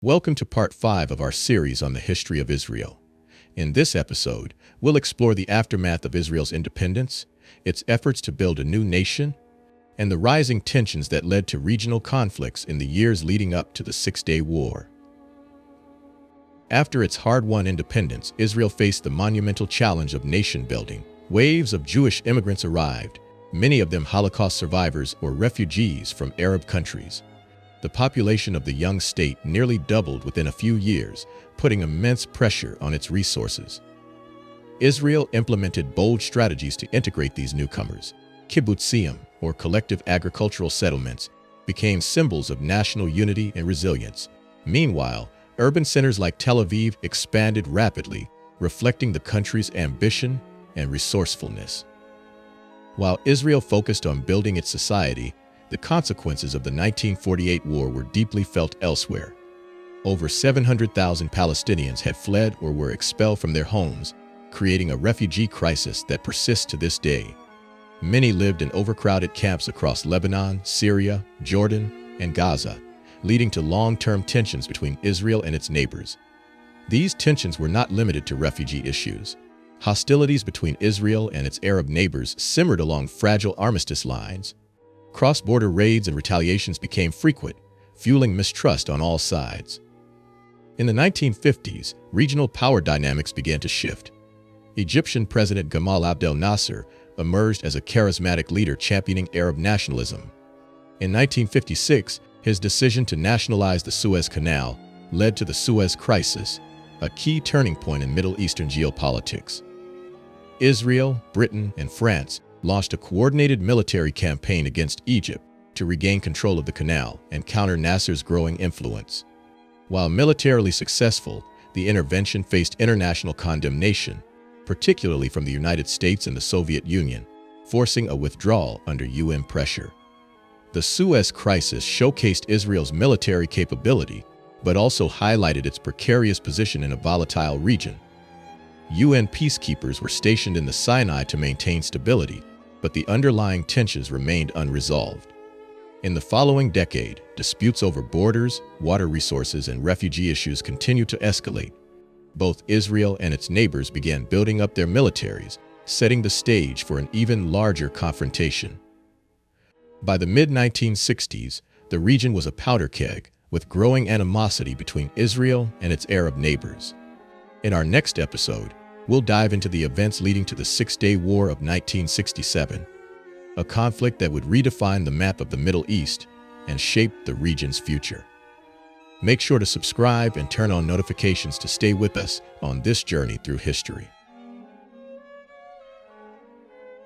Welcome to part 5 of our series on the history of Israel. In this episode, we'll explore the aftermath of Israel's independence, its efforts to build a new nation, and the rising tensions that led to regional conflicts in the years leading up to the Six-Day War. After its hard-won independence, Israel faced the monumental challenge of nation-building. Waves of Jewish immigrants arrived, many of them Holocaust survivors or refugees from Arab countries. The population of the young state nearly doubled within a few years, putting immense pressure on its resources. Israel implemented bold strategies to integrate these newcomers. Kibbutzim, or collective agricultural settlements, became symbols of national unity and resilience. Meanwhile, urban centers like Tel Aviv expanded rapidly, reflecting the country's ambition and resourcefulness. While Israel focused on building its society, the consequences of the 1948 war were deeply felt elsewhere. Over 700,000 Palestinians had fled or were expelled from their homes, creating a refugee crisis that persists to this day. Many lived in overcrowded camps across Lebanon, Syria, Jordan, and Gaza, leading to long-term tensions between Israel and its neighbors. These tensions were not limited to refugee issues. Hostilities between Israel and its Arab neighbors simmered along fragile armistice lines. Cross-border raids and retaliations became frequent, fueling mistrust on all sides. In the 1950s, regional power dynamics began to shift. Egyptian President Gamal Abdel Nasser emerged as a charismatic leader championing Arab nationalism. In 1956, his decision to nationalize the Suez Canal led to the Suez Crisis, a key turning point in Middle Eastern geopolitics. Israel, Britain, and France launched a coordinated military campaign against Egypt to regain control of the canal and counter Nasser's growing influence. While militarily successful, the intervention faced international condemnation, particularly from the United States and the Soviet Union, forcing a withdrawal under UN pressure. The Suez Crisis showcased Israel's military capability, but also highlighted its precarious position in a volatile region. UN peacekeepers were stationed in the Sinai to maintain stability, but the underlying tensions remained unresolved. In the following decade, disputes over borders, water resources, and refugee issues continued to escalate. Both Israel and its neighbors began building up their militaries, setting the stage for an even larger confrontation. By the mid-1960s, the region was a powder keg, with growing animosity between Israel and its Arab neighbors. In our next episode, we'll dive into the events leading to the Six-Day War of 1967, a conflict that would redefine the map of the Middle East and shape the region's future. Make sure to subscribe and turn on notifications to stay with us on this journey through history.